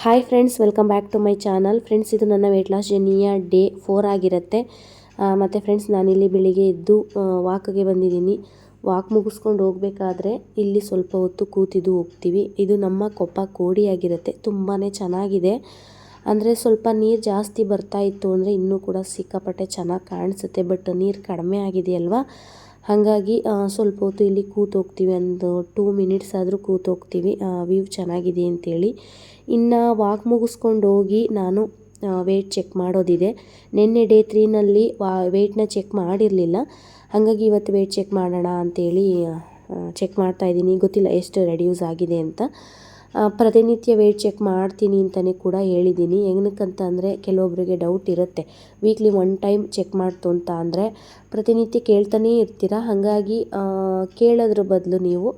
Hi friends, welcome back to my channel. Friends, ಇದು ನನ್ನ weight loss ಜರ್ನಿಯ day 4 ಆಗಿರುತ್ತೆ. ಮತ್ತು ಫ್ರೆಂಡ್ಸ್, ನಾನಿಲ್ಲಿ ಬೆಳಿಗ್ಗೆ ಎದ್ದು ವಾಕ್ಗೆ ಬಂದಿದ್ದೀನಿ. ವಾಕ್ ಮುಗಿಸ್ಕೊಂಡು ಹೋಗಬೇಕಾದ್ರೆ ಇಲ್ಲಿ ಸ್ವಲ್ಪ ಹೊತ್ತು ಕೂತಿದ್ದು ಹೋಗ್ತೀವಿ. ಇದು ನಮ್ಮ ಕೊಪ್ಪ ಕೋಡಿಯಾಗಿರುತ್ತೆ. ತುಂಬಾ ಚೆನ್ನಾಗಿದೆ. ಅಂದರೆ ಸ್ವಲ್ಪ ನೀರು ಜಾಸ್ತಿ ಬರ್ತಾ ಇತ್ತು ಅಂದರೆ ಇನ್ನೂ ಕೂಡ ಸಿಕ್ಕಾಪಟ್ಟೆ ಚೆನ್ನಾಗಿ ಕಾಣಿಸುತ್ತೆ. ಬಟ್ ನೀರು ಕಡಿಮೆ ಆಗಿದೆಯಲ್ವಾ, ಹಾಗಾಗಿ ಸ್ವಲ್ಪ ಹೊತ್ತು ಇಲ್ಲಿ ಕೂತೋಗ್ತೀವಿ. ಒಂದು 2 ಮಿನಿಟ್ಸ್ ಆದರೂ ಕೂತೋಗ್ತೀವಿ, ವ್ಯೂ ಚೆನ್ನಾಗಿದೆ ಅಂತೇಳಿ. ಇನ್ನು ವಾಕ್ ಮುಗಿಸ್ಕೊಂಡು ಹೋಗಿ ನಾನು ವೆಯ್ಟ್ ಚೆಕ್ ಮಾಡೋದಿದೆ. ನಿನ್ನೆ ಡೇ 3ನಲ್ಲಿ ವೆಯ್ಟ್ನ ಚೆಕ್ ಮಾಡಿರಲಿಲ್ಲ. ಹಾಗಾಗಿ ಇವತ್ತು ವೆಯ್ಟ್ ಚೆಕ್ ಮಾಡೋಣ ಅಂಥೇಳಿ ಚೆಕ್ ಮಾಡ್ತಾಯಿದ್ದೀನಿ. ಗೊತ್ತಿಲ್ಲ ಎಷ್ಟು ರೆಡ್ಯೂಸ್ ಆಗಿದೆ ಅಂತ. ಪ್ರತಿನಿತ್ಯ ವೆಯ್ಟ್ ಚೆಕ್ ಮಾಡ್ತೀನಿ ಅಂತಲೇ ಕೂಡ ಹೇಳಿದ್ದೀನಿ. ಏನಕ್ಕಂತ ಅಂದರೆ ಕೆಲವೊಬ್ಬರಿಗೆ ಡೌಟ್ ಇರುತ್ತೆ, ವೀಕ್ಲಿ 1 ಟೈಮ್ ಚೆಕ್ ಮಾಡ್ತು ಅಂತ ಅಂದರೆ ಪ್ರತಿನಿತ್ಯ ಕೇಳ್ತಾನೇ ಇರ್ತೀರ. ಹಾಗಾಗಿ ಕೇಳೋದ್ರ ಬದಲು ನೀವು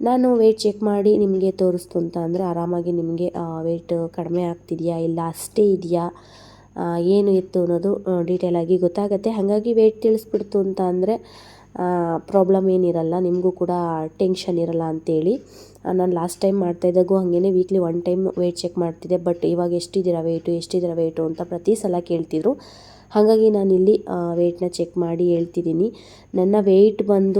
ನಾನು ವೆಯ್ಟ್ ಚೆಕ್ ಮಾಡಿ ನಿಮಗೆ ತೋರಿಸ್ತು ಅಂತ ಅಂದರೆ ಆರಾಮಾಗಿ ನಿಮಗೆ ವೆಯ್ಟ್ ಕಡಿಮೆ ಆಗ್ತಿದೆಯಾ ಇಲ್ಲ ಅಷ್ಟೇ ಇದೆಯಾ ಏನು ಇತ್ತು ಅನ್ನೋದು ಡೀಟೇಲಾಗಿ ಗೊತ್ತಾಗುತ್ತೆ. ಹಾಗಾಗಿ ವೆಯ್ಟ್ ತಿಳಿಸ್ಬಿಡ್ತು ಅಂತ ಅಂದರೆ ಪ್ರಾಬ್ಲಮ್ ಏನಿರಲ್ಲ, ನಿಮಗೂ ಕೂಡ ಟೆನ್ಷನ್ ಇರಲ್ಲ ಅಂಥೇಳಿ. ನಾನು ಲಾಸ್ಟ್ ಟೈಮ್ ಮಾಡ್ತಾಯಿದ್ದಾಗೂ ಹಾಗೇ ವೀಕ್ಲಿ 1 ಟೈಮ್ ವೆಯ್ಟ್ ಚೆಕ್ ಮಾಡ್ತಿದ್ದೆ. ಬಟ್ ಇವಾಗ ಎಷ್ಟಿದ್ದೀರಾ ವೆಯ್ಟು ಅಂತ ಪ್ರತಿ ಸಲ ಕೇಳ್ತಿದ್ರು. ಹಾಗಾಗಿ ನಾನಿಲ್ಲಿ ವೆಯ್ಟ್ನ ಚೆಕ್ ಮಾಡಿ ಹೇಳ್ತಿದ್ದೀನಿ. ನನ್ನ ವೆಯ್ಟ್ ಬಂದು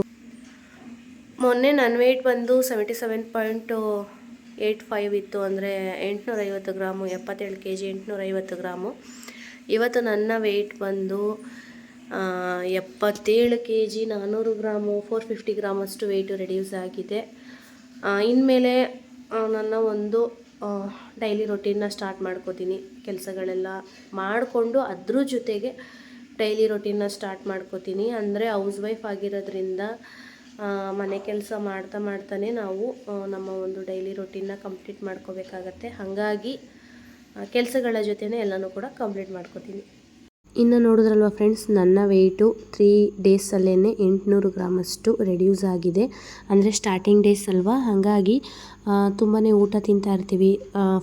ಮೊನ್ನೆ ನನ್ನ ವೆಯ್ಟ್ ಬಂದು 77.85 ಇತ್ತು. ಅಂದರೆ 850 ಗ್ರಾಮು, 77 kg 850 ಗ್ರಾಮು. ಇವತ್ತು ನನ್ನ ವೆಯ್ಟ್ ಬಂದು 77 kg 400 ಗ್ರಾಮು, 450 ಗ್ರಾಮಷ್ಟು ವೆಯ್ಟು ರೆಡ್ಯೂಸ್ ಆಗಿದೆ. ಇನ್ಮೇಲೆ ನನ್ನ ಒಂದು ಡೈಲಿ ರೊಟೀನ್ನ ಸ್ಟಾರ್ಟ್ ಮಾಡ್ಕೋತೀನಿ. ಕೆಲಸಗಳೆಲ್ಲ ಮಾಡಿಕೊಂಡು ಅದ್ರ ಜೊತೆಗೆ ಡೈಲಿ ರೊಟೀನ್ನ ಸ್ಟಾರ್ಟ್ ಮಾಡ್ಕೋತೀನಿ. ಅಂದರೆ ಹೌಸ್ ವೈಫ್ ಆಗಿರೋದ್ರಿಂದ ಮನೆ ಕೆಲಸ ಮಾಡ್ತಾನೆ ನಾವು ನಮ್ಮ ಒಂದು ಡೈಲಿ ರೊಟೀನ್ನ ಕಂಪ್ಲೀಟ್ ಮಾಡ್ಕೋಬೇಕಾಗತ್ತೆ. ಹಾಗಾಗಿ ಕೆಲಸಗಳ ಜೊತೆನೇ ಎಲ್ಲನೂ ಕೂಡ ಕಂಪ್ಲೀಟ್ ಮಾಡ್ಕೋತೀನಿ. ಇನ್ನು ನೋಡಿದ್ರಲ್ವ ಫ್ರೆಂಡ್ಸ್, ನನ್ನ ವೆಯ್ಟು 3 ಡೇಸಲ್ಲೇ 800 ಗ್ರಾಮಷ್ಟು ರೆಡ್ಯೂಸ್ ಆಗಿದೆ. ಅಂದರೆ ಸ್ಟಾರ್ಟಿಂಗ್ ಡೇಸ್ ಅಲ್ವಾ, ಹಾಗಾಗಿ ತುಂಬಾ ಊಟ ತಿಂತಾ ಇರ್ತೀವಿ.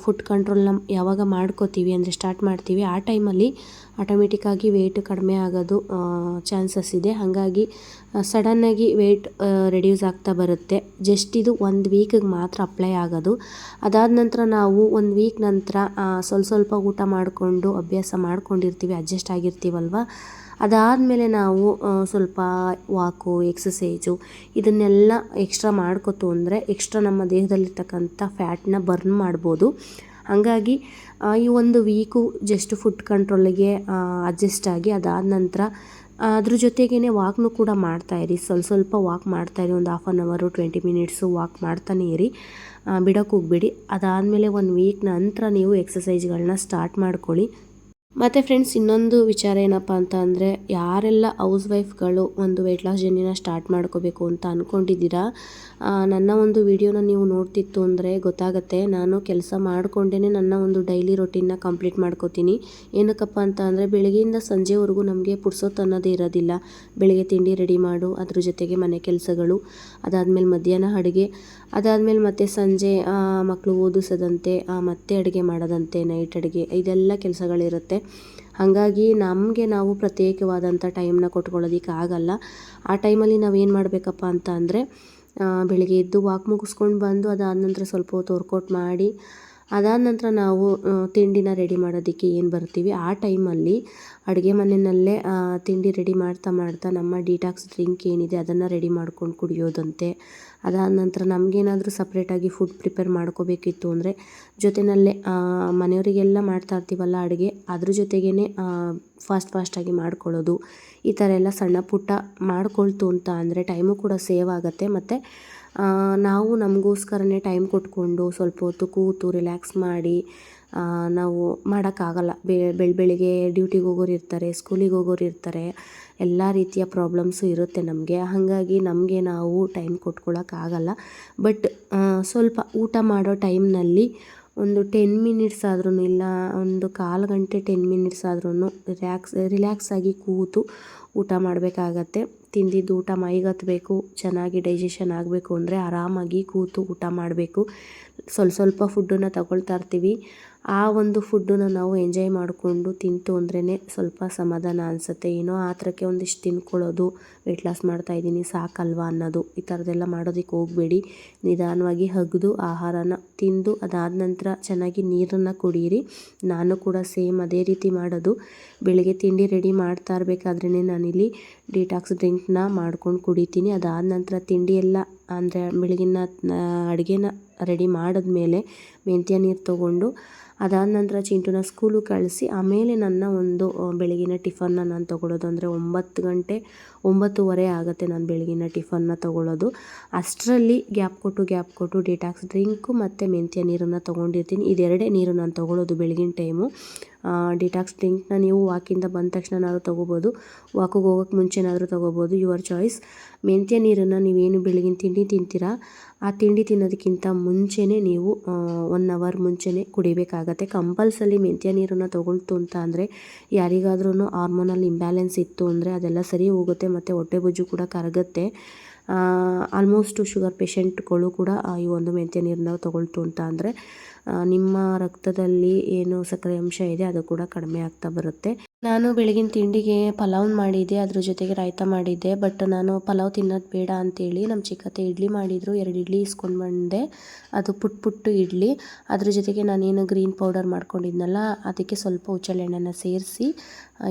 ಫುಡ್ ಕಂಟ್ರೋಲ್ನ ಯಾವಾಗ ಮಾಡ್ಕೋತೀವಿ ಅಂದರೆ ಸ್ಟಾರ್ಟ್ ಮಾಡ್ತೀವಿ, ಆ ಟೈಮಲ್ಲಿ ಆಟೋಮೆಟಿಕ್ಕಾಗಿ ವೆಯ್ಟ್ ಕಡಿಮೆ ಆಗೋದು ಚಾನ್ಸಸ್ ಇದೆ. ಹಾಗಾಗಿ ಸಡನ್ನಾಗಿ ವೆಯ್ಟ್ ರೆಡ್ಯೂಸ್ ಆಗ್ತಾ ಬರುತ್ತೆ. ಜಸ್ಟ್ ಇದು 1 ವೀಕಿಗೆ ಮಾತ್ರ ಅಪ್ಲೈ ಆಗೋದು. ಅದಾದ ನಂತರ ನಾವು 1 ವೀಕ್ ನಂತರ ಸ್ವಲ್ಪ ಊಟ ಮಾಡಿಕೊಂಡು ಅಭ್ಯಾಸ ಮಾಡ್ಕೊಂಡಿರ್ತೀವಿ, ಅಡ್ಜಸ್ಟ್ ಆಗಿರ್ತೀವಲ್ವ. ಅದಾದಮೇಲೆ ನಾವು ಸ್ವಲ್ಪ ವಾಕು, ಎಕ್ಸಸೈಜು ಇದನ್ನೆಲ್ಲ ಎಕ್ಸ್ಟ್ರಾ ಮಾಡ್ಕೋತು ಅಂದರೆ ಎಕ್ಸ್ಟ್ರಾ ನಮ್ಮ ದೇಹದಲ್ಲಿರ್ತಕ್ಕಂಥ ಫ್ಯಾಟ್ನ ಬರ್ನ್ ಮಾಡ್ಬೋದು. ಹಾಗಾಗಿ ಈ 1 ವೀಕು ಜಸ್ಟ್ ಫುಡ್ ಕಂಟ್ರೋಲಿಗೆ ಅಡ್ಜಸ್ಟ್ ಆಗಿ ಅದಾದ ನಂತರ ಅದ್ರ ಜೊತೆಗೇ ವಾಕ್ನೂ ಕೂಡ ಮಾಡ್ತಾಯಿರಿ. ಸ್ವಲ್ಪ ವಾಕ್ ಮಾಡ್ತಾಯಿರಿ. ಒಂದು 1/2 hour 20 ಮಿನಿಟ್ಸು ವಾಕ್ ಮಾಡ್ತಾನೆ ಇರಿ, ಬಿಡೋಕ್ಕೆ ಹೋಗ್ಬೇಡಿ. ಅದಾದಮೇಲೆ 1 ವೀಕ್ ನಂತರ ನೀವು ಎಕ್ಸಸೈಸ್ಗಳನ್ನ ಸ್ಟಾರ್ಟ್ ಮಾಡ್ಕೊಳ್ಳಿ. ಮತ್ತು ಫ್ರೆಂಡ್ಸ್, ಇನ್ನೊಂದು ವಿಚಾರ ಏನಪ್ಪ ಅಂತ ಅಂದರೆ, ಯಾರೆಲ್ಲ ಹೌಸ್ ವೈಫ್ಗಳು ಒಂದು ವೆಯ್ಟ್ ಲಾಸ್ ಜರ್ನಿನ ಸ್ಟಾರ್ಟ್ ಮಾಡ್ಕೋಬೇಕು ಅಂತ ಅಂದ್ಕೊಂಡಿದ್ದೀರಾ, ನನ್ನ ಒಂದು ವಿಡಿಯೋನ ನೀವು ನೋಡ್ತಿತ್ತು ಅಂದರೆ ಗೊತ್ತಾಗುತ್ತೆ. ನಾನು ಕೆಲಸ ಮಾಡಿಕೊಂಡೇ ನನ್ನ ಒಂದು ಡೈಲಿ ರೊಟೀನ್ನ ಕಂಪ್ಲೀಟ್ ಮಾಡ್ಕೋತೀನಿ. ಏನಕ್ಕಪ್ಪ ಅಂತ ಅಂದರೆ ಬೆಳಗ್ಗೆಯಿಂದ ಸಂಜೆವರೆಗೂ ನಮಗೆ ಪುರ್ಸೊತ್ತು ಅನ್ನೋದೇ ಇರೋದಿಲ್ಲ. ಬೆಳಗ್ಗೆ ತಿಂಡಿ ರೆಡಿ ಮಾಡು, ಅದ್ರ ಜೊತೆಗೆ ಮನೆ ಕೆಲಸಗಳು, ಅದಾದಮೇಲೆ ಮಧ್ಯಾಹ್ನ ಅಡುಗೆ, ಅದಾದಮೇಲೆ ಮತ್ತೆ ಸಂಜೆ ಮಕ್ಕಳು ಓದಿಸೋದಂತೆ, ಮತ್ತೆ ಅಡುಗೆ ಮಾಡೋದಂತೆ, ನೈಟ್ ಅಡುಗೆ, ಇದೆಲ್ಲ ಕೆಲಸಗಳಿರುತ್ತೆ. ಹಾಗಾಗಿ ನಮಗೆ ನಾವು ಪ್ರತ್ಯೇಕವಾದಂಥ ಟೈಮ್ನ ಕೊಟ್ಕೊಳ್ಳೋದಕ್ಕೆ ಆಗಲ್ಲ. ಆ ಟೈಮಲ್ಲಿ ನಾವೇನು ಮಾಡಬೇಕಪ್ಪ ಅಂತ ಅಂದರೆ ಬೆಳಿಗ್ಗೆ ಎದ್ದು ವಾಕ್ ಮುಗಿಸ್ಕೊಂಡು ಬಂದು ಅದಾದ ನಂತರ ಸ್ವಲ್ಪ ಹೊತ್ತು ವರ್ಕೌಟ್ ಮಾಡಿ ಅದಾದ ನಂತರ ನಾವು ತಿಂಡಿನ ರೆಡಿ ಮಾಡೋದಕ್ಕೆ ಏನು ಬರ್ತೀವಿ, ಆ ಟೈಮಲ್ಲಿ ಅಡುಗೆ ಮನೆಯಲ್ಲೇ ತಿಂಡಿ ರೆಡಿ ಮಾಡ್ತಾ ನಮ್ಮ ಡಿಟಾಕ್ಸ್ ಡ್ರಿಂಕ್ ಏನಿದೆ ಅದನ್ನು ರೆಡಿ ಮಾಡ್ಕೊಂಡು ಕುಡಿಯೋದಂತೆ. ಅದಾದ ನಂತರ ನಮಗೇನಾದರೂ ಸಪ್ರೇಟಾಗಿ ಫುಡ್ ಪ್ರಿಪೇರ್ ಮಾಡ್ಕೋಬೇಕಿತ್ತು ಅಂದರೆ ಜೊತೆಯಲ್ಲೇ ಮನೆಯವರಿಗೆಲ್ಲ ಮಾಡ್ತಾ ಇರ್ತೀವಲ್ಲ ಅಡುಗೆ, ಅದ್ರ ಜೊತೆಗೇ ಫಾಸ್ಟಾಗಿ ಮಾಡ್ಕೊಳ್ಳೋದು. ಈ ಥರ ಎಲ್ಲ ಸಣ್ಣ ಪುಟ್ಟ ಮಾಡ್ಕೊಳ್ತು ಅಂತ ಅಂದರೆ ಟೈಮು ಕೂಡ ಸೇವ್ ಆಗುತ್ತೆ. ಮತ್ತು ನಾವು ನಮಗೋಸ್ಕರನೇ ಟೈಮ್ ಕೊಟ್ಕೊಂಡು ಸ್ವಲ್ಪ ಹೊತ್ತು ಕೂತು ರಿಲ್ಯಾಕ್ಸ್ ಮಾಡಿ ನಾವು ಮಾಡೋಕ್ಕಾಗಲ್ಲ. ಬೆಳಿಗ್ಗೆ ಡ್ಯೂಟಿಗೆ ಹೋಗೋರು ಇರ್ತಾರೆ, ಸ್ಕೂಲಿಗೆ ಹೋಗೋರು ಇರ್ತಾರೆ, ಎಲ್ಲ ರೀತಿಯ ಪ್ರಾಬ್ಲಮ್ಸು ಇರುತ್ತೆ ನಮಗೆ. ಹಾಗಾಗಿ ನಮಗೆ ನಾವು ಟೈಮ್ ಕೊಟ್ಕೊಳ್ಳೋಕ್ಕಾಗಲ್ಲ. ಬಟ್ ಸ್ವಲ್ಪ ಊಟ ಮಾಡೋ ಟೈಮ್ನಲ್ಲಿ ಒಂದು 10 ಮಿನಿಟ್ಸ್ ಆದ್ರೂ, ಇಲ್ಲ ಒಂದು 1/4 ಗಂಟೆ 10 ಮಿನಿಟ್ಸ್ ಆದ್ರೂ ರಿಲ್ಯಾಕ್ಸಾಗಿ ಕೂತು ಊಟ ಮಾಡಬೇಕಾಗತ್ತೆ. ತಿಂದಿದ್ದು ಊಟ ಮೈಗತ್ತಬೇಕು, ಚೆನ್ನಾಗಿ ಡೈಜೆಷನ್ ಆಗಬೇಕು ಅಂದರೆ ಆರಾಮಾಗಿ ಕೂತು ಊಟ ಮಾಡಬೇಕು. ಸ್ವಲ್ಪ ಫುಡ್ಡನ್ನು ತಗೊಳ್ತಾ ಇರ್ತೀವಿ. ಆ ಒಂದು ಫುಡ್ಡನ್ನ ನಾವು ಎಂಜಾಯ್ ಮಾಡಿಕೊಂಡು ತಿಂತು ಅಂದ್ರೇ ಸ್ವಲ್ಪ ಸಮಾಧಾನ ಅನಿಸುತ್ತೆ. ಏನೋ ಆ ಥರಕ್ಕೆ ಒಂದಿಷ್ಟು ತಿನ್ಕೊಳ್ಳೋದು, ವೆಯ್ಟ್ ಲಾಸ್ ಮಾಡ್ತಾಯಿದ್ದೀನಿ ಸಾಕಲ್ವಾ ಅನ್ನೋದು, ಈ ಥರದ್ದೆಲ್ಲ ಮಾಡೋದಕ್ಕೆ ಹೋಗಬೇಡಿ. ನಿಧಾನವಾಗಿ ಅಗ್ದು ಆಹಾರನ ತಿಂದು ಅದಾದ ನಂತರ ಚೆನ್ನಾಗಿ ನೀರನ್ನು ಕುಡೀರಿ. ನಾನು ಕೂಡ ಸೇಮ್ ಅದೇ ರೀತಿ ಮಾಡೋದು. ಬೆಳಗ್ಗೆ ತಿಂಡಿ ರೆಡಿ ಮಾಡ್ತಾ ಇರಬೇಕಾದ್ರೇ ನಾನಿಲ್ಲಿ ಡಿಟಾಕ್ಸ್ ಡ್ರಿಂಕ್ನ ಮಾಡ್ಕೊಂಡು ಕುಡಿತೀನಿ. ಅದಾದ ನಂತರ ತಿಂಡಿ ಎಲ್ಲ ಅಂದರೆ ಬೆಳಗಿನ ಅಡುಗೆನ ರೆಡಿ ಮಾಡಿದ್ಮೇಲೆ ಮೆಂತ್ಯ ನೀರು ತೊಗೊಂಡು ಅದಾದ ನಂತರ ಚಿಂಟುನ ಸ್ಕೂಲು ಕಳಿಸಿ ಆಮೇಲೆ ನನ್ನ ಒಂದು ಬೆಳಗಿನ ಟಿಫನ್ನ ನಾನು ತೊಗೊಳ್ಳೋದು. ಅಂದರೆ 9 ಗಂಟೆ 9:30 ಆಗುತ್ತೆ ನಾನು ಬೆಳಗಿನ ಟಿಫನ್ನ ತೊಗೊಳ್ಳೋದು. ಅಷ್ಟರಲ್ಲಿ ಗ್ಯಾಪ್ ಕೊಟ್ಟು ಡಿಟಾಕ್ಸ್ ಡ್ರಿಂಕು ಮತ್ತು ಮೆಂತ್ಯ ನೀರನ್ನು ತೊಗೊಂಡಿರ್ತೀನಿ. ಇದೆರಡೇ ನೀರು ನಾನು ತೊಗೊಳ್ಳೋದು ಬೆಳಗಿನ ಟೈಮು. ಡಿಟಾಕ್ಸ್ ಡ್ರಿಂಕ್ನ ನೀವು ವಾಕಿಂದ ಬಂದ ತಕ್ಷಣನಾದ್ರೂ ತೊಗೋಬೋದು, ವಾಕಿಗೆ ಹೋಗೋಕ್ಕೆ ಮುಂಚೆನಾದರೂ ತೊಗೋಬೋದು, ಯುವರ್ ಚಾಯ್ಸ್. ಮೆಂತ್ಯ ನೀರನ್ನು ನೀವೇನು ಬೆಳಗಿನ ತಿಂಡಿ ತಿಂತೀರಾ ಆ ತಿಂಡಿ ತಿನ್ನೋದಕ್ಕಿಂತ ಮುಂಚೆನೇ ನೀವು 1 ಅವರ್ ಮುಂಚೆನೇ ಕುಡಿಬೇಕಾಗತ್ತೆ. ಕಂಪಲ್ಸರಿ ಮೆಂತ್ಯ ನೀರನ್ನು ತೊಗೊಳ್ತು ಅಂತ ಅಂದರೆ ಯಾರಿಗಾದ್ರೂ ಹಾರ್ಮೋನಲ್ ಇಂಬ್ಯಾಲೆನ್ಸ್ ಇತ್ತು ಅಂದರೆ ಅದೆಲ್ಲ ಸರಿ ಹೋಗುತ್ತೆ ಮತ್ತು ಹೊಟ್ಟೆ ಬೊಜ್ಜು ಕೂಡ ಕರಗುತ್ತೆ. ಆಲ್ಮೋಸ್ಟ್ ಶುಗರ್ ಪೇಷಂಟ್ಗಳು ಕೂಡ ಈ ಒಂದು ಮೆಂತ್ಯ ನೀರನ್ನ ತೊಗೊಳ್ತು ಅಂತ ಅಂದರೆ ನಿಮ್ಮ ರಕ್ತದಲ್ಲಿ ಏನು ಸಕ್ಕರೆ ಅಂಶ ಇದೆ ಅದು ಕೂಡ ಕಡಿಮೆ ಆಗ್ತಾ ಬರುತ್ತೆ. ನಾನು ಬೆಳಗಿನ ತಿಂಡಿಗೆ ಪಲಾವ್ ಮಾಡಿದ್ದೆ, ಅದ್ರ ಜೊತೆಗೆ ರಾಯ್ತ ಮಾಡಿದ್ದೆ. ಬಟ್ ನಾನು ಪಲಾವ್ ತಿನ್ನೋದು ಬೇಡ ಅಂತೇಳಿ ನಮ್ಮ ಚಿಕ್ಕತ್ತೆ ಇಡ್ಲಿ ಮಾಡಿದರು, 2 ಇಡ್ಲಿ ಇಸ್ಕೊಂಡು ಬಂದೆ. ಅದು ಪುಟ್ಟು ಇಡ್ಲಿ. ಅದ್ರ ಜೊತೆಗೆ ನಾನೇನು ಗ್ರೀನ್ ಪೌಡರ್ ಮಾಡ್ಕೊಂಡಿದ್ನಲ್ಲ ಅದಕ್ಕೆ ಸ್ವಲ್ಪ ಹುಚ್ಚಳೆಣ್ಣೆನ ಸೇರಿಸಿ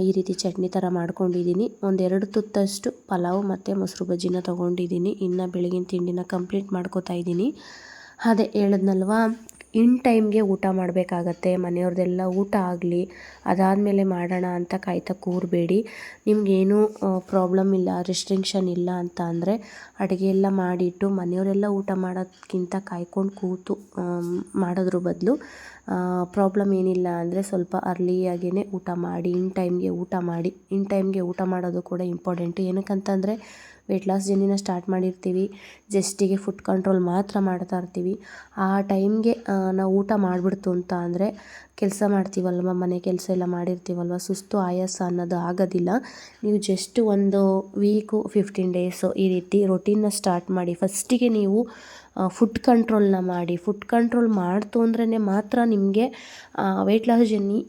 ಈ ರೀತಿ ಚಟ್ನಿ ಥರ ಮಾಡ್ಕೊಂಡಿದ್ದೀನಿ. 1-2 ತುತ್ತಷ್ಟು ಪಲಾವ್ ಮತ್ತು ಮೊಸರು ಬಜ್ಜಿನ ತೊಗೊಂಡಿದ್ದೀನಿ. ಇನ್ನು ಬೆಳಗಿನ ತಿಂಡಿನ ಕಂಪ್ಲೀಟ್ ಮಾಡ್ಕೋತಾ ಇದ್ದೀನಿ. ಅದೇ ಹೇಳಿದ್ನಲ್ವಾ, ಇನ್ ಟೈಮ್ಗೆ ಊಟ ಮಾಡಬೇಕಾಗತ್ತೆ. ಮನೆಯವ್ರದ್ದೆಲ್ಲ ಊಟ ಆಗಲಿ ಅದಾದಮೇಲೆ ಮಾಡೋಣ ಅಂತ ಕಾಯ್ತಾ ಕೂರಬೇಡಿ. ನಿಮಗೇನೂ ಪ್ರಾಬ್ಲಮ್ ಇಲ್ಲ, ರೆಸ್ಟ್ರಿಕ್ಷನ್ ಇಲ್ಲ ಅಂತ ಅಂದರೆ ಅಡುಗೆ ಎಲ್ಲ ಮಾಡಿಟ್ಟು ಮನೆಯವರೆಲ್ಲ ಊಟ ಮಾಡೋದಕ್ಕಿಂತ ಕಾಯ್ಕೊಂಡು ಕೂತು ಮಾಡೋದ್ರ ಬದಲು ಪ್ರಾಬ್ಲಮ್ ಏನಿಲ್ಲ ಅಂದರೆ ಸ್ವಲ್ಪ ಅರ್ಲಿಯಾಗೇ ಊಟ ಮಾಡಿ, ಇನ್ ಟೈಮ್ಗೆ ಊಟ ಮಾಡಿ. ಇನ್ ಟೈಮ್ಗೆ ಊಟ ಮಾಡೋದು ಕೂಡ ಇಂಪಾರ್ಟೆಂಟು. ಏನಕ್ಕಂತಂದರೆ ವೆಯ್ಟ್ ಲಾಸ್ ಜರ್ನಿನ ಸ್ಟಾರ್ಟ್ ಮಾಡಿರ್ತೀವಿ, ಜಸ್ಟಿಗೆ ಫುಡ್ ಕಂಟ್ರೋಲ್ ಮಾತ್ರ ಮಾಡ್ತಾ ಇರ್ತೀವಿ. ಆ ಟೈಮ್ಗೆ ನಾವು ಊಟ ಮಾಡಿಬಿಡ್ತು ಅಂತ ಅಂದರೆ ಕೆಲಸ ಮಾಡ್ತೀವಲ್ವ, ಮನೆ ಕೆಲಸ ಎಲ್ಲ ಮಾಡಿರ್ತೀವಲ್ವ, ಸುಸ್ತು ಆಯಾಸ ಅನ್ನೋದು ಆಗೋದಿಲ್ಲ. ನೀವು ಜಸ್ಟ್ ಒಂದು ವೀಕು 15 ಡೇಸು ಈ ರೀತಿ ರೊಟೀನ್ನ ಸ್ಟಾರ್ಟ್ ಮಾಡಿ. ಫಸ್ಟಿಗೆ ನೀವು ಫುಡ್ ಕಂಟ್ರೋಲ್ನ ಮಾಡಿ. ಫುಡ್ ಕಂಟ್ರೋಲ್ ಮಾಡ್ತು ಅಂದ್ರೇ ಮಾತ್ರ ನಿಮಗೆ ವೆಯ್ಟ್ ಲಾಸ್ ಜರ್ನಿ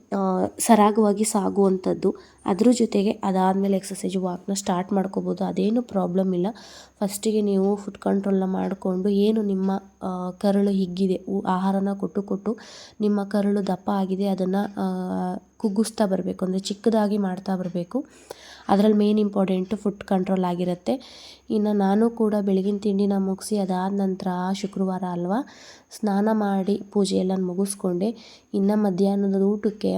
ಸರಾಗವಾಗಿ ಸಾಗುವಂಥದ್ದು. ಅದ್ರ ಜೊತೆಗೆ ಅದಾದಮೇಲೆ ಎಕ್ಸಸೈಜ್ ವಾಕ್ನ ಸ್ಟಾರ್ಟ್ ಮಾಡ್ಕೋಬೋದು, ಅದೇನು ಪ್ರಾಬ್ಲಮ್ ಇಲ್ಲ. ಫಸ್ಟಿಗೆ ನೀವು ಫುಡ್ ಕಂಟ್ರೋಲ್ನ ಮಾಡಿಕೊಂಡು ಏನು ನಿಮ್ಮ ಕರಳು ಹಿಗ್ಗಿದೆ, ಆಹಾರನ ಕೊಟ್ಟು ನಿಮ್ಮ ಕರಳು ದಪ್ಪ ಆಗಿದೆ ಅದನ್ನು ಕುಗ್ಗಿಸ್ತಾ ಬರಬೇಕು, ಅಂದರೆ ಚಿಕ್ಕದಾಗಿ ಮಾಡ್ತಾ ಬರಬೇಕು. ಅದರಲ್ಲಿ ಮೇನ್ ಇಂಪಾರ್ಟೆಂಟು ಫುಡ್ ಕಂಟ್ರೋಲ್ ಆಗಿರುತ್ತೆ. ಇನ್ನು ನಾನು ಕೂಡ ಬೆಳಗಿನ ತಿಂಡಿನ ಮುಗಿಸಿ ಅದಾದ ನಂತರ ಶುಕ್ರವಾರ ಅಲ್ವಾ, ಸ್ನಾನ ಮಾಡಿ ಪೂಜೆ ಎಲ್ಲ ಮುಗಿಸ್ಕೊಂಡೆ. ಇನ್ನು ಮಧ್ಯಾಹ್ನದ ಊಟಕ್ಕೆ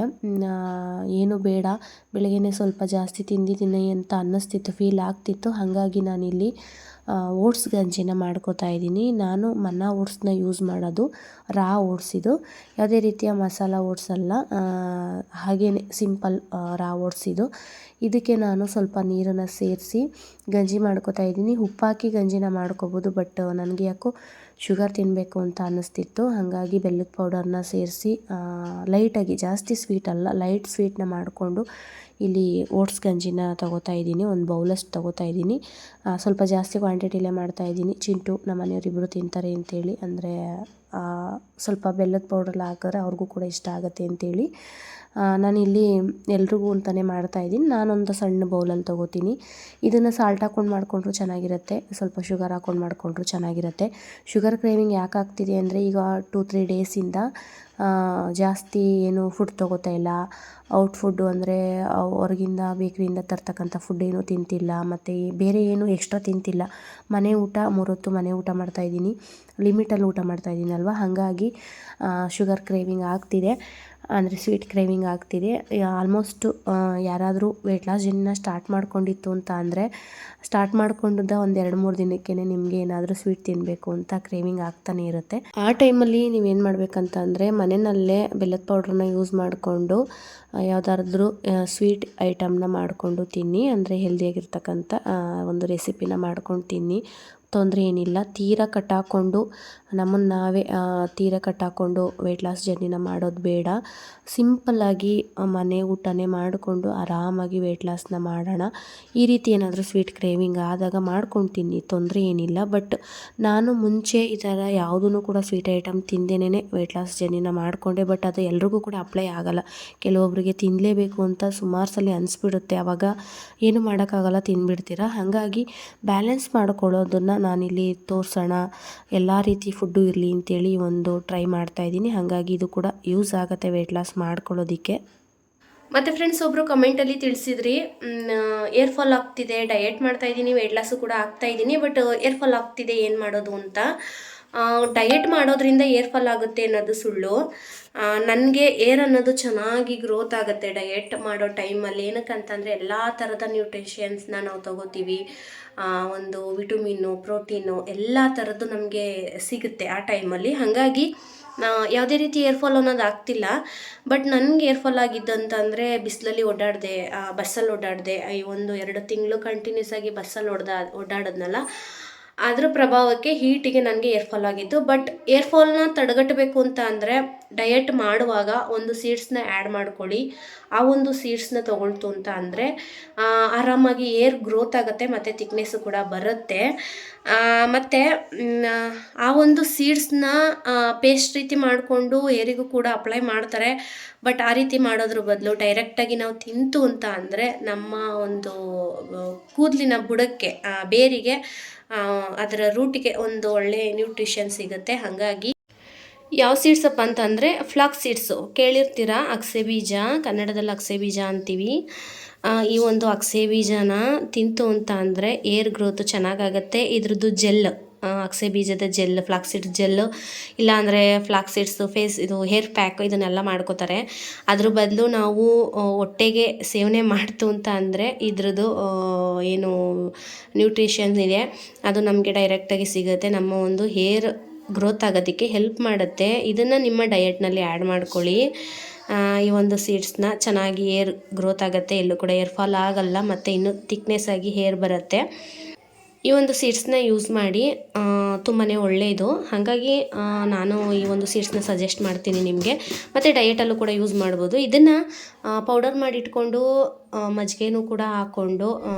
ಏನು ಬೇಡ, ಬೆಳಗ್ಗೆನೇ ಸ್ವಲ್ಪ ಜಾಸ್ತಿ ತಿಂದಿದ್ದೀನಿ ಅಂತ ಅನ್ನಿಸ್ತಿತ್ತು, ಫೀಲ್ ಆಗ್ತಿತ್ತು. ಹಾಗಾಗಿ ನಾನಿಲ್ಲಿ ಓಟ್ಸ್ ಗಂಜಿನ ಮಾಡ್ಕೋತಾ ಇದ್ದೀನಿ. ನಾನು ಮನ್ನ ಓಟ್ಸ್ನ ಯೂಸ್ ಮಾಡೋದು, ರಾ ಓಟ್ಸ್ ಇದು, ಯಾವುದೇ ರೀತಿಯ ಮಸಾಲ ಓಟ್ಸ್ ಅಲ್ಲ, ಹಾಗೇ ಸಿಂಪಲ್ ರಾ ಓಟ್ಸ್ ಇದು. ಇದಕ್ಕೆ ನಾನು ಸ್ವಲ್ಪ ನೀರನ್ನು ಸೇರಿಸಿ ಗಂಜಿ ಮಾಡ್ಕೋತಾ ಇದ್ದೀನಿ. ಉಪ್ಪಾಕಿ ಗಂಜಿನ ಮಾಡ್ಕೋಬೋದು, ಬಟ್ ನನಗೆ ಯಾಕೋ ಶುಗರ್ ತಿನ್ನಬೇಕು ಅಂತ ಅನ್ನಿಸ್ತಿತ್ತು. ಹಾಗಾಗಿ ಬೆಲ್ಲದ ಪೌಡರ್ನ ಸೇರಿಸಿ ಲೈಟಾಗಿ, ಜಾಸ್ತಿ ಸ್ವೀಟ್ ಅಲ್ಲ, ಲೈಟ್ ಸ್ವೀಟ್ನ ಮಾಡಿಕೊಂಡು ಇಲ್ಲಿ ಓಟ್ಸ್ ಗಂಜಿನ ತೊಗೋತಾ ಇದ್ದೀನಿ. 1 ಬೌಲಷ್ಟು ತೊಗೋತಾ ಇದ್ದೀನಿ. ಸ್ವಲ್ಪ ಜಾಸ್ತಿ ಕ್ವಾಂಟಿಟಿಲೇ ಮಾಡ್ತಾಯಿದ್ದೀನಿ. ಚಿಂಟು ನಮ್ಮ ಮನೆಯವರಿಬ್ಬರು ತಿಂತಾರೆ ಅಂತೇಳಿ, ಅಂದರೆ ಸ್ವಲ್ಪ ಬೆಲ್ಲದ ಪೌಡ್ರೆಲ್ಲ ಹಾಕಿದ್ರೆ ಅವ್ರಿಗೂ ಕೂಡ ಇಷ್ಟ ಆಗುತ್ತೆ ಅಂತೇಳಿ ನಾನಿಲ್ಲಿ ಎಲ್ರಿಗೂ ಅಂತಲೇ ಮಾಡ್ತಾಯಿದ್ದೀನಿ. ನಾನೊಂದು ಸಣ್ಣ ಬೌಲಲ್ಲಿ ತೊಗೋತೀನಿ. ಇದನ್ನು ಸಾಲ್ಟ್ ಹಾಕ್ಕೊಂಡು ಮಾಡಿಕೊಂಡ್ರು ಚೆನ್ನಾಗಿರುತ್ತೆ, ಸ್ವಲ್ಪ ಶುಗರ್ ಹಾಕ್ಕೊಂಡು ಮಾಡಿಕೊಂಡ್ರು ಚೆನ್ನಾಗಿರುತ್ತೆ. ಶುಗರ್ ಕ್ರೇವಿಂಗ್ ಯಾಕೆ ಆಗ್ತಿದೆ ಅಂದರೆ ಈಗ 2-3 ಡೇಸಿಂದ ಜಾಸ್ತಿ ಏನು ಫುಡ್ ತೊಗೋತಾ ಇಲ್ಲ. ಔಟ್ ಫುಡ್ಡು ಅಂದರೆ ಹೊರಗಿಂದ ಬೇಕ್ರಿಯಿಂದ ತರ್ತಕ್ಕಂಥ ಫುಡ್ ಏನೂ ತಿಂತಿಲ್ಲ, ಮತ್ತು ಬೇರೆ ಏನು ಎಕ್ಸ್ಟ್ರಾ ತಿಂತಿಲ್ಲ. ಮನೆ ಊಟ 3 ಹೊತ್ತು ಮನೆ ಊಟ ಮಾಡ್ತಾಯಿದ್ದೀನಿ, ಲಿಮಿಟಲ್ಲಿ ಊಟ ಮಾಡ್ತಾಯಿದ್ದೀನಲ್ವ, ಹಾಗಾಗಿ ಶುಗರ್ ಕ್ರೇವಿಂಗ್ ಆಗ್ತಿದೆ, ಅಂದರೆ ಸ್ವೀಟ್ ಕ್ರೇವಿಂಗ್ ಆಗ್ತಿದೆ. ಆಲ್ಮೋಸ್ಟು ಯಾರಾದರೂ ವೆಯ್ಟ್ ಲಾಸ್ ಜರ್ನಿನ ಸ್ಟಾರ್ಟ್ ಮಾಡ್ಕೊಂಡಿತ್ತು ಅಂತ ಅಂದರೆ ಸ್ಟಾರ್ಟ್ ಮಾಡ್ಕೊಂಡಿದ್ದ 1-2-3 ದಿನಕ್ಕೇ ನಿಮಗೆ ಏನಾದರೂ ಸ್ವೀಟ್ ತಿನ್ನಬೇಕು ಅಂತ ಕ್ರೇವಿಂಗ್ ಆಗ್ತಾನೆ ಇರುತ್ತೆ. ಆ ಟೈಮಲ್ಲಿ ನೀವೇನು ಮಾಡಬೇಕಂತ ಅಂದರೆ ಮನೆಯಲ್ಲೇ ಬೆಲ್ಲದ ಪೌಡ್ರನ್ನ ಯೂಸ್ ಮಾಡಿಕೊಂಡು ಯಾವುದಾದ್ರೂ ಸ್ವೀಟ್ ಐಟಮ್ನ ಮಾಡಿಕೊಂಡು ತಿನ್ನಿ, ಅಂದರೆ ಹೆಲ್ದಿಯಾಗಿರ್ತಕ್ಕಂಥ ಒಂದು ರೆಸಿಪಿನ ಮಾಡ್ಕೊಂಡು ತಿನ್ನಿ. ತೊಂದರೆ ಏನಿಲ್ಲ. ತೀರಾ ಕಟ್ಟಾಕೊಂಡು ನಮ್ಮನ್ನು ನಾವೇ ತೀರಾ ಕಟ್ಟಾಕೊಂಡು ವೆಯ್ಟ್ ಲಾಸ್ ಜರ್ನಿನ ಮಾಡೋದು ಬೇಡ. ಸಿಂಪಲ್ಲಾಗಿ ಮನೆ ಊಟನೇ ಮಾಡಿಕೊಂಡು ಆರಾಮಾಗಿ ವೆಯ್ಟ್ ಲಾಸ್ನ ಮಾಡೋಣ. ಈ ರೀತಿ ಏನಾದರೂ ಸ್ವೀಟ್ ಕ್ರೇವಿಂಗ್ ಆದಾಗ ಮಾಡ್ಕೊಂಡು ತಿನ್ನಿ, ತೊಂದರೆ ಏನಿಲ್ಲ. ಬಟ್ ನಾನು ಮುಂಚೆ ಈ ಥರ ಯಾವುದೂ ಕೂಡ ಸ್ವೀಟ್ ಐಟಮ್ ತಿಂದೇನೆ ವೆಯ್ಟ್ ಲಾಸ್ ಜರ್ನಿನ ಮಾಡಿಕೊಂಡೆ. ಬಟ್ ಅದು ಎಲ್ರಿಗೂ ಕೂಡ ಅಪ್ಲೈ ಆಗೋಲ್ಲ. ಕೆಲವೊಬ್ಬರಿಗೆ ತಿನ್ನಲೇಬೇಕು ಅಂತ ಸುಮಾರು ಸಲ ಅನಿಸ್ಬಿಡುತ್ತೆ. ಆವಾಗ ಏನು ಮಾಡೋಕ್ಕಾಗಲ್ಲ, ತಿಂದುಬಿಡ್ತೀರ. ಹಾಗಾಗಿ ಬ್ಯಾಲೆನ್ಸ್ ಮಾಡ್ಕೊಳ್ಳೋದನ್ನು ನಾನಿಲ್ಲಿ ತೋರಿಸೋಣ, ಎಲ್ಲ ರೀತಿ ಫುಡ್ಡು ಇರಲಿ ಅಂತೇಳಿ ಒಂದು ಟ್ರೈ ಮಾಡ್ತಾಯಿದ್ದೀನಿ. ಹಾಗಾಗಿ ಇದು ಕೂಡ ಯೂಸ್ ಆಗುತ್ತೆ ವೆಯ್ಟ್ ಲಾಸ್ ಮಾಡ್ಕೊಳ್ಳೋದಕ್ಕೆ. ಮತ್ತು ಫ್ರೆಂಡ್ಸ್, ಒಬ್ಬರು ಕಮೆಂಟಲ್ಲಿ ತಿಳಿಸಿದ್ರಿ, ಏರ್ ಫಾಲ್ ಆಗ್ತಿದೆ, ಡಯಟ್ ಮಾಡ್ತಾಯಿದ್ದೀನಿ, ವೆಯ್ಟ್ ಲಾಸು ಕೂಡ ಆಗ್ತಾಯಿದ್ದೀನಿ, ಬಟ್ ಏರ್ ಫಾಲ್ ಆಗ್ತಿದೆ, ಏನು ಮಾಡೋದು ಅಂತ. ಡಯಟ್ ಮಾಡೋದ್ರಿಂದ ಏರ್ ಫಾಲ್ ಆಗುತ್ತೆ ಅನ್ನೋದು ಸುಳ್ಳು. ನನಗೆ ಏರ್ ಅನ್ನೋದು ಚೆನ್ನಾಗಿ ಗ್ರೋತ್ ಆಗುತ್ತೆ ಡಯಟ್ ಮಾಡೋ ಟೈಮಲ್ಲಿ. ಏನಕ್ಕಂತಂದರೆ ಎಲ್ಲ ಥರದ ನ್ಯೂಟ್ರಿಷನ್ಸ್ನ ನಾವು ತೊಗೋತೀವಿ. ಒಂದು ವಿಟಮಿನ್ನು, ಪ್ರೋಟೀನು ಎಲ್ಲ ಥರದ್ದು ನಮಗೆ ಸಿಗುತ್ತೆ ಆ ಟೈಮಲ್ಲಿ. ಹಾಗಾಗಿ ಯಾವುದೇ ರೀತಿ ಏರ್ ಫಾಲ್ ಅನ್ನೋದು ಆಗ್ತಿಲ್ಲ. ಬಟ್ ನನಗೆ ಏರ್ ಫಾಲ್ ಆಗಿದ್ದಂತಂದರೆ ಬಿಸಿಲಲ್ಲಿ ಓಡಾಡಿದೆ, ಬಸ್ಸಲ್ಲಿ ಓಡಾಡಿದೆ. 1-2 ತಿಂಗಳು ಕಂಟಿನ್ಯೂಸ್ ಆಗಿ ಬಸ್ಸಲ್ಲಿ ಓಡಾಡೋದ್ನಲ್ಲ, ಅದರ ಪ್ರಭಾವಕ್ಕೆ ಹೀಟಿಗೆ ನನಗೆ ಏರ್ ಫಾಲ್ ಆಗಿತ್ತು. ಬಟ್ ಏರ್ ಫಾಲ್ನ ತಡೆಗಟ್ಟಬೇಕು ಅಂತ ಅಂದರೆ ಡಯಟ್ ಮಾಡುವಾಗ ಒಂದು ಸೀಡ್ಸ್ನ ಆ್ಯಡ್ ಮಾಡ್ಕೊಳ್ಳಿ. ಆ ಒಂದು ಸೀಡ್ಸ್ನ ತೊಗೊಳ್ತು ಅಂತ ಅಂದರೆ ಆರಾಮಾಗಿ ಏರ್ ಗ್ರೋತ್ ಆಗುತ್ತೆ ಮತ್ತು ಥಿಕ್ನೆಸ್ಸು ಕೂಡ ಬರುತ್ತೆ. ಮತ್ತು ಆ ಒಂದು ಸೀಡ್ಸ್ನ ಪೇಸ್ಟ್ ರೀತಿ ಮಾಡಿಕೊಂಡು ಏರಿಗೂ ಕೂಡ ಅಪ್ಲೈ ಮಾಡ್ತಾರೆ. ಬಟ್ ಆ ರೀತಿ ಮಾಡೋದ್ರ ಬದಲು ಡೈರೆಕ್ಟಾಗಿ ನಾವು ತಿಂತು ಅಂತ ಅಂದರೆ ನಮ್ಮ ಒಂದು ಕೂದಲಿನ ಬುಡಕ್ಕೆ, ಬೇರಿಗೆ, ಅದರ ರೂಟಿಗೆ ಒಂದು ಒಳ್ಳೆ ನ್ಯೂಟ್ರಿಷನ್ ಸಿಗುತ್ತೆ. ಹಾಗಾಗಿ ಯಾವ ಸೀಡ್ಸಪ್ಪ ಅಂತಂದರೆ ಫ್ಲಾಕ್ಸ್ ಸೀಡ್ಸು ಕೇಳಿರ್ತೀರ, ಅಗಸೆ ಬೀಜ, ಕನ್ನಡದಲ್ಲಿ ಅಗಸೆ ಬೀಜ ಅಂತೀವಿ. ಈ ಒಂದು ಅಗಸೆ ಬೀಜನ ತಿಂತು ಅಂತ ಅಂದರೆ ಏರ್ ಗ್ರೋತು ಚೆನ್ನಾಗಾಗತ್ತೆ. ಇದ್ರದ್ದು ಜೆಲ್, ಅಗಸೆ ಬೀಜದ ಜೆಲ್, ಫ್ಲಾಕ್ಸ್ ಸೀಡ್ಸ್ ಜೆಲ್ಲು, ಇಲ್ಲಾಂದರೆ ಫ್ಲಾಕ್ಸ್ ಸೀಡ್ಸು ಇದು ಹೇರ್ ಪ್ಯಾಕ್, ಇದನ್ನೆಲ್ಲ ಮಾಡ್ಕೋತಾರೆ. ಅದ್ರ ಬದಲು ನಾವು ಹೊಟ್ಟೆಗೆ ಸೇವನೆ ಮಾಡ್ತು ಅಂತ ಅಂದರೆ ಇದ್ರದ್ದು ಏನು ನ್ಯೂಟ್ರಿಷನ್ಸ್ ಇದೆ ಅದು ನಮಗೆ ಡೈರೆಕ್ಟಾಗಿ ಸಿಗುತ್ತೆ. ನಮ್ಮ ಒಂದು ಹೇರ್ ಗ್ರೋತ್ ಆಗೋದಕ್ಕೆ ಹೆಲ್ಪ್ ಮಾಡುತ್ತೆ. ಇದನ್ನು ನಿಮ್ಮ ಡಯಟ್ನಲ್ಲಿ ಆ್ಯಡ್ ಮಾಡ್ಕೊಳ್ಳಿ. ಈ ಒಂದು ಸೀಡ್ಸ್ನ ಚೆನ್ನಾಗಿ ಏರ್ ಗ್ರೋತ್ ಆಗುತ್ತೆ, ಎಲ್ಲೂ ಕೂಡ ಏರ್ ಫಾಲ್ ಆಗಲ್ಲ, ಮತ್ತು ಇನ್ನೂ ಥಿಕ್ನೆಸ್ ಆಗಿ ಹೇರ್ ಬರುತ್ತೆ. ಈ ಒಂದು ಸೀಡ್ಸ್ನ ಯೂಸ್ ಮಾಡಿ, ತುಂಬಾ ಒಳ್ಳೆಯದು. ಹಾಗಾಗಿ ನಾನು ಈ ಒಂದು ಸೀಡ್ಸ್ನ ಸಜೆಸ್ಟ್ ಮಾಡ್ತೀನಿ ನಿಮಗೆ. ಮತ್ತು ಡಯಟಲ್ಲೂ ಕೂಡ ಯೂಸ್ ಮಾಡ್ಬೋದು. ಇದನ್ನು ಪೌಡರ್ ಮಾಡಿಟ್ಕೊಂಡು ಮಜ್ಜಿಗೆನೂ ಕೂಡ ಹಾಕ್ಕೊಂಡು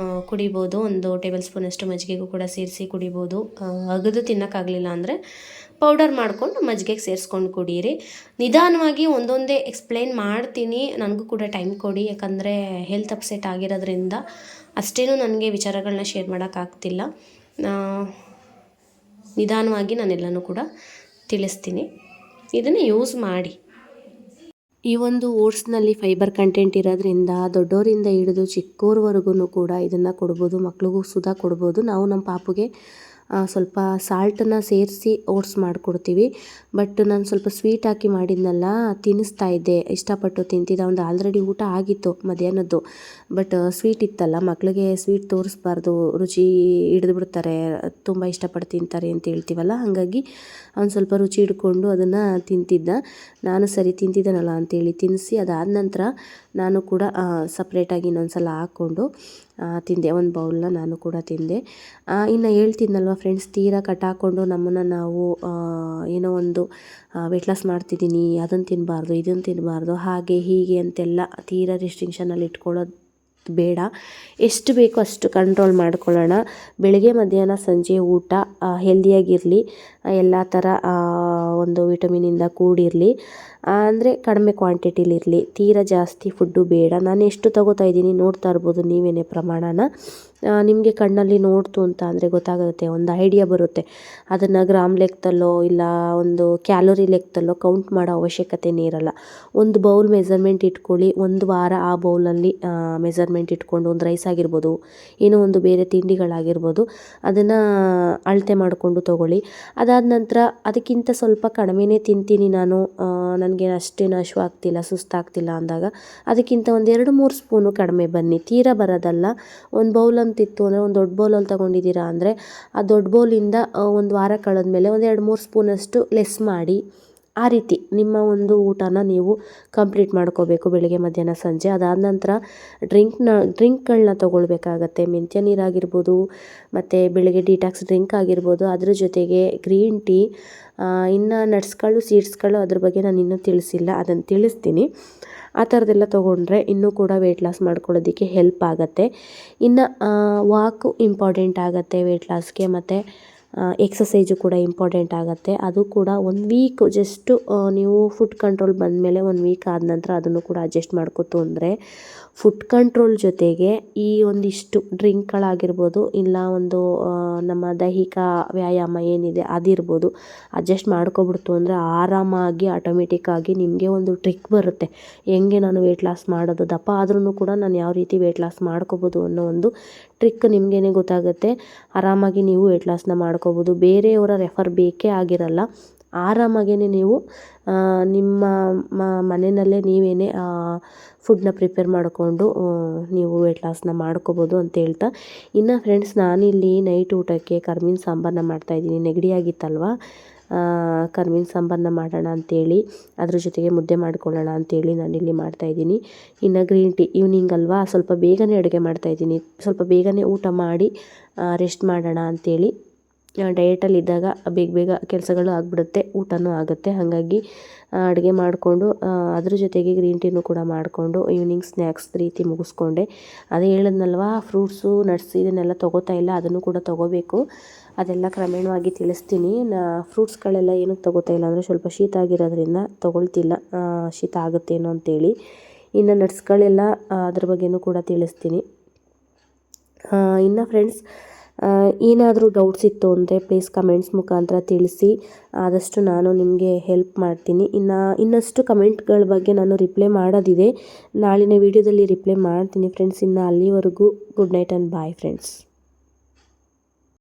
ಕುಡಿಬೋದು. 1 ಟೇಬಲ್ ಸ್ಪೂನಷ್ಟು ಮಜ್ಜಿಗೆಗೂ ಕೂಡ ಸೇರಿಸಿ ಕುಡಿಬೋದು. ಅಗದು ತಿನ್ನೋಕ್ಕಾಗಲಿಲ್ಲ ಅಂದರೆ ಪೌಡರ್ ಮಾಡಿಕೊಂಡು ಮಜ್ಜಿಗೆಗೆ ಸೇರಿಸ್ಕೊಂಡು ಕುಡೀರಿ. ನಿಧಾನವಾಗಿ ಒಂದೊಂದೇ ಎಕ್ಸ್ಪ್ಲೈನ್ ಮಾಡ್ತೀನಿ, ನನಗೂ ಕೂಡ ಟೈಮ್ ಕೊಡಿ. ಯಾಕಂದರೆ ಹೆಲ್ತ್ ಅಪ್ಸೆಟ್ ಆಗಿರೋದ್ರಿಂದ ಅಷ್ಟೇನೂ ನನಗೆ ವಿಚಾರಗಳನ್ನ ಶೇರ್ ಮಾಡೋಕ್ಕಾಗ್ತಿಲ್ಲ. ನಿಧಾನವಾಗಿ ನಾನೆಲ್ಲನೂ ಕೂಡ ತಿಳಿಸ್ತೀನಿ. ಇದನ್ನು ಯೂಸ್ ಮಾಡಿ. ಈ ಒಂದು ಓಟ್ಸ್ನಲ್ಲಿ ಫೈಬರ್ ಕಂಟೆಂಟ್ ಇರೋದ್ರಿಂದ ದೊಡ್ಡೋರಿಂದ ಹಿಡಿದು ಚಿಕ್ಕವ್ರವರೆಗೂ ಕೂಡ ಇದನ್ನು ಕೊಡ್ಬೋದು. ಮಕ್ಳಿಗೂ ಸುಧಾ ಕೊಡ್ಬೋದು. ನಾವು ನಮ್ಮ ಪಾಪುಗೆ ಸ್ವಲ್ಪ ಸಾಲ್ಟನ್ನು ಸೇರಿಸಿ ಓಟ್ಸ್ ಮಾಡಿಕೊಡ್ತೀವಿ. ಬಟ್ ನಾನು ಸ್ವಲ್ಪ ಸ್ವೀಟ್ ಹಾಕಿ ಮಾಡಿದ್ನಲ್ಲ, ತಿನ್ನಿಸ್ತಾ ಇದ್ದೆ, ಇಷ್ಟಪಟ್ಟು ತಿಂತಿದ್ದ. ಒಂದು ಆಲ್ರೆಡಿ ಊಟ ಆಗಿತ್ತು ಮಧ್ಯಾಹ್ನದ್ದು. ಬಟ್ ಸ್ವೀಟ್ ಇತ್ತಲ್ಲ, ಮಕ್ಕಳಿಗೆ ಸ್ವೀಟ್ ತೋರಿಸ್ಬಾರ್ದು, ರುಚಿ ಹಿಡಿದು ಬಿಡ್ತಾರೆ, ತುಂಬ ಇಷ್ಟಪಟ್ಟು ತಿಂತಾರೆ ಅಂತ ಹೇಳ್ತೀವಲ್ಲ. ಹಾಗಾಗಿ ಅವ್ನು ಸ್ವಲ್ಪ ರುಚಿ ಹಿಡ್ಕೊಂಡು ಅದನ್ನು ತಿಂತಿದ್ದ. ನಾನು ಸರಿ ತಿಂತಿದ್ದಾನಲ್ಲ ಅಂತೇಳಿ ತಿನ್ನಿಸಿ, ಅದಾದ ನಂತರ ನಾನು ಕೂಡ ಸಪ್ರೇಟಾಗಿ ಇನ್ನೊಂದು ಸಲ ಹಾಕ್ಕೊಂಡು ತಿಂದೆ. ಒಂದು ಬೌಲ್ನ ನಾನು ಕೂಡ ತಿಂದೆ. ಇನ್ನು ಹೇಳ್ತಿದ್ನಲ್ವ ಫ್ರೆಂಡ್ಸ್, ತೀರಾ ಕಟ್ಟಾಕೊಂಡು ನಮ್ಮನ್ನು ನಾವು ಏನೋ ಒಂದು ವೆಯ್ಟ್ ಲಾಸ್ ಮಾಡ್ತಿದ್ದೀನಿ, ಅದನ್ನು ತಿನ್ನಬಾರ್ದು, ಇದನ್ನು ತಿನ್ನಬಾರ್ದು, ಹಾಗೆ ಹೀಗೆ ಅಂತೆಲ್ಲ ತೀರಾ ರಿಸ್ಟ್ರಿಕ್ಷನಲ್ಲಿ ಇಟ್ಕೊಳ್ಳೋದು ಬೇಡ. ಎಷ್ಟು ಬೇಕೋ ಅಷ್ಟು ಕಂಟ್ರೋಲ್ ಮಾಡ್ಕೊಳ್ಳೋಣ. ಬೆಳಗ್ಗೆ, ಮಧ್ಯಾಹ್ನ, ಸಂಜೆ ಊಟ ಹೆಲ್ದಿಯಾಗಿರಲಿ, ಎಲ್ಲ ಥರ ಒಂದು ವಿಟಮಿನಿಂದ ಕೂಡಿರಲಿ. ಅಂದರೆ ಕಡಿಮೆ ಕ್ವಾಂಟಿಟಿಲಿರಲಿ, ತೀರಾ ಜಾಸ್ತಿ ಫುಡ್ಡು ಬೇಡ. ನಾನು ಎಷ್ಟು ತೊಗೋತಾ ಇದ್ದೀನಿ ನೋಡ್ತಾ ಇರ್ಬೋದು ನೀವೇನೇ ಪ್ರಮಾಣನ. ನಿಮಗೆ ಕಣ್ಣಲ್ಲಿ ನೋಡ್ತು ಅಂತ ಅಂದರೆ ಗೊತ್ತಾಗುತ್ತೆ, ಒಂದು ಐಡಿಯಾ ಬರುತ್ತೆ. ಅದನ್ನು ಗ್ರಾಮ್ ಲೆಕ್ಕದಲ್ಲೋ ಇಲ್ಲ ಒಂದು ಕ್ಯಾಲೋರಿ ಲೆಕ್ಕದಲ್ಲೋ ಕೌಂಟ್ ಮಾಡೋ ಅವಶ್ಯಕತೆನೇ ಇರಲ್ಲ. ಒಂದು ಬೌಲ್ ಮೆಸರ್ಮೆಂಟ್ ಇಟ್ಕೊಳ್ಳಿ. ಒಂದು ವಾರ ಆ ಬೌಲಲ್ಲಿ ಮೆಸರ್ಮೆಂಟ್ ಇಟ್ಕೊಂಡು, ಒಂದು ರೈಸ್ ಆಗಿರ್ಬೋದು, ಏನೋ ಒಂದು ಬೇರೆ ತಿಂಡಿಗಳಾಗಿರ್ಬೋದು, ಅದನ್ನು ಅಳತೆ ಮಾಡಿಕೊಂಡು ತೊಗೊಳ್ಳಿ. ಅದಾದ ನಂತರ ಅದಕ್ಕಿಂತ ಸ್ವಲ್ಪ ಕಡಿಮೆನೇ ತಿಂತೀನಿ ನಾನು, ನನಗೆ ಅಷ್ಟೇನು ಹಶ್ವಾಗ್ತಿಲ್ಲ, ಸುಸ್ತಾಗ್ತಿಲ್ಲ ಅಂದಾಗ ಅದಕ್ಕಿಂತ ಒಂದು 2-3 ಸ್ಪೂನು ಕಡಿಮೆ ಬನ್ನಿ. ತೀರಾ ಬರೋದಲ್ಲ. ಒಂದು ಬೌಲ್ ಅಂತಿತ್ತು ಅಂದರೆ ಒಂದು ದೊಡ್ಡ ಬೌಲಲ್ಲಿ ತೊಗೊಂಡಿದ್ದೀರಾ ಅಂದರೆ ಆ ದೊಡ್ಡ ಬೌಲಿಂದ ಒಂದು ವಾರ ಕಳೆದ್ಮೇಲೆ ಒಂದು 2-3 ಸ್ಪೂನಷ್ಟು ಲೆಸ್ ಮಾಡಿ. ಆ ರೀತಿ ನಿಮ್ಮ ಒಂದು ಊಟನ ನೀವು ಕಂಪ್ಲೀಟ್ ಮಾಡ್ಕೋಬೇಕು ಬೆಳಿಗ್ಗೆ ಮಧ್ಯಾಹ್ನ ಸಂಜೆ. ಅದಾದ ನಂತರ ಡ್ರಿಂಕ್ಗಳನ್ನ ತೊಗೊಳ್ಬೇಕಾಗತ್ತೆ. ಮೆಂತ್ಯ ನೀರಾಗಿರ್ಬೋದು, ಮತ್ತು ಬೆಳಿಗ್ಗೆ ಡಿಟಾಕ್ಸ್ ಡ್ರಿಂಕ್ ಆಗಿರ್ಬೋದು, ಅದ್ರ ಜೊತೆಗೆ ಗ್ರೀನ್ ಟೀ, ಇನ್ನು ನಟ್ಸ್ಗಳು ಸೀಡ್ಸ್ಗಳು ಅದ್ರ ಬಗ್ಗೆ ನಾನು ಇನ್ನೂ ತಿಳಿಸಿಲ್ಲ, ಅದನ್ನು ತಿಳಿಸ್ತೀನಿ. ಆ ಥರದ್ದೆಲ್ಲ ತೊಗೊಂಡ್ರೆ ಇನ್ನೂ ಕೂಡ ವೆಯ್ಟ್ ಲಾಸ್ ಮಾಡ್ಕೊಳ್ಳೋದಕ್ಕೆ ಹೆಲ್ಪ್ ಆಗುತ್ತೆ. ಇನ್ನು ವಾಕು ಇಂಪಾರ್ಟೆಂಟ್ ಆಗುತ್ತೆ ವೆಯ್ಟ್ ಲಾಸ್ಗೆ, ಮತ್ತು ಎಕ್ಸಸೈಜು ಕೂಡ ಇಂಪಾರ್ಟೆಂಟ್ ಆಗುತ್ತೆ. ಅದು ಕೂಡ 1 ವೀಕ್ ಜಸ್ಟು ನೀವು ಫುಡ್ ಕಂಟ್ರೋಲ್ ಬಂದಮೇಲೆ 1 ವೀಕ್ ಆದ ನಂತರ ಅದನ್ನು ಕೂಡ ಅಡ್ಜಸ್ಟ್ ಮಾಡ್ಕೊತು ಅಂದರೆ ಫುಡ್ ಕಂಟ್ರೋಲ್ ಜೊತೆಗೆ ಈ ಒಂದಿಷ್ಟು ಡ್ರಿಂಕ್ಗಳಾಗಿರ್ಬೋದು, ಇಲ್ಲ ಒಂದು ನಮ್ಮ ದೈಹಿಕ ವ್ಯಾಯಾಮ ಏನಿದೆ ಅದಿರ್ಬೋದು, ಅಡ್ಜಸ್ಟ್ ಮಾಡ್ಕೊಬಿಡ್ತು ಅಂದರೆ ಆರಾಮಾಗಿ ಆಟೋಮೆಟಿಕ್ಕಾಗಿ ನಿಮಗೆ ಒಂದು ಟ್ರಿಕ್ ಬರುತ್ತೆ. ಹೆಂಗೆ ನಾನು ವೆಯ್ಟ್ ಲಾಸ್ ಮಾಡೋದು, ದಪ್ಪ ಆದ್ರೂ ಕೂಡ ನಾನು ಯಾವ ರೀತಿ ವೆಯ್ಟ್ ಲಾಸ್ ಮಾಡ್ಕೋಬೋದು ಅನ್ನೋ ಒಂದು ಟ್ರಿಕ್ ನಿಮಗೇನೆ ಗೊತ್ತಾಗುತ್ತೆ. ಆರಾಮಾಗಿ ನೀವು ವೆಯ್ಟ್ ಲಾಸ್ನ ಮಾಡ್ಕೋಬೋದು. ಬೇರೆಯವರ ರೆಫರ್ ಬೇಕೇ ಆಗಿರಲ್ಲ. ಆರಾಮಾಗೇ ನೀವು ನಿಮ್ಮ ಮನೆಯಲ್ಲೇ ನೀವೇನೇ ಫುಡ್ನ ಪ್ರಿಪೇರ್ ಮಾಡಿಕೊಂಡು ನೀವು ವೆಯ್ಟ್ ಲಾಸ್ನ ಮಾಡ್ಕೋಬೋದು ಅಂತ ಹೇಳ್ತಾ, ಇನ್ನು ಫ್ರೆಂಡ್ಸ್ ನಾನಿಲ್ಲಿ ನೈಟ್ ಊಟಕ್ಕೆ ಕರ್ಮೀನ್ ಸಾಂಬಾರನ್ನ ಮಾಡ್ತಾಯಿದ್ದೀನಿ. ನೆಗಡಿ ಆಗಿತ್ತಲ್ವ, ಕರ್ಮೀನ್ ಸಾಂಬಾರನ್ನ ಮಾಡೋಣ ಅಂಥೇಳಿ, ಅದ್ರ ಜೊತೆಗೆ ಮುದ್ದೆ ಮಾಡ್ಕೊಳ್ಳೋಣ ಅಂಥೇಳಿ ನಾನಿಲ್ಲಿ ಮಾಡ್ತಾಯಿದ್ದೀನಿ. ಇನ್ನು ಗ್ರೀನ್ ಟೀ ಈವ್ನಿಂಗ್ ಅಲ್ವಾ, ಸ್ವಲ್ಪ ಬೇಗನೆ ಅಡುಗೆ ಮಾಡ್ತಾಯಿದ್ದೀನಿ. ಸ್ವಲ್ಪ ಬೇಗನೆ ಊಟ ಮಾಡಿ ರೆಸ್ಟ್ ಮಾಡೋಣ ಅಂಥೇಳಿ. ಡಯಟಲ್ಲಿದ್ದಾಗ ಬೇಗ ಕೆಲಸಗಳು ಆಗಿಬಿಡುತ್ತೆ, ಊಟನೂ ಆಗುತ್ತೆ. ಹಾಗಾಗಿ ಅಡುಗೆ ಮಾಡಿಕೊಂಡು ಅದ್ರ ಜೊತೆಗೆ ಗ್ರೀನ್ ಟೀನೂ ಕೂಡ ಮಾಡಿಕೊಂಡು ಈವ್ನಿಂಗ್ ಸ್ನ್ಯಾಕ್ಸ್ ರೀತಿ ಮುಗಿಸ್ಕೊಂಡೆ. ಅದೇ ಹೇಳಿದ್ನಲ್ವ, ಫ್ರೂಟ್ಸು ನಟ್ಸ್ ಇದನ್ನೆಲ್ಲ ತೊಗೋತಾ ಇಲ್ಲ, ಅದನ್ನು ಕೂಡ ತೊಗೋಬೇಕು. ಅದೆಲ್ಲ ಕ್ರಮೇಣವಾಗಿ ತಿಳಿಸ್ತೀನಿ. ಫ್ರೂಟ್ಸ್ಗಳೆಲ್ಲ ಏನಕ್ಕೆ ತೊಗೋತಾ ಇಲ್ಲ ಅಂದರೆ ಸ್ವಲ್ಪ ಶೀತ ಆಗಿರೋದ್ರಿಂದ ತೊಗೊಳ್ತಿಲ್ಲ, ಶೀತ ಆಗುತ್ತೇನೋ ಅಂತೇಳಿ. ಇನ್ನು ನಟ್ಸ್ಗಳೆಲ್ಲ ಅದ್ರ ಬಗ್ಗೆನೂ ಕೂಡ ತಿಳಿಸ್ತೀನಿ. ಇನ್ನು ಫ್ರೆಂಡ್ಸ್, ಏನಾದರೂ ಡೌಟ್ಸ್ ಇತ್ತು ಅಂದರೆ ಪ್ಲೀಸ್ ಕಮೆಂಟ್ಸ್ ಮುಖಾಂತರ ತಿಳಿಸಿ, ಆದಷ್ಟು ನಾನು ನಿಮಗೆ ಹೆಲ್ಪ್ ಮಾಡ್ತೀನಿ. ಇನ್ನಷ್ಟು ಕಮೆಂಟ್ಗಳ ಬಗ್ಗೆ ನಾನು ರಿಪ್ಲೈ ಮಾಡೋದಿದೆ, ನಾಳಿನ ವೀಡಿಯೋದಲ್ಲಿ ರಿಪ್ಲೈ ಮಾಡ್ತೀನಿ ಫ್ರೆಂಡ್ಸ್. ಇನ್ನು ಅಲ್ಲಿವರೆಗೂ good night and bye friends.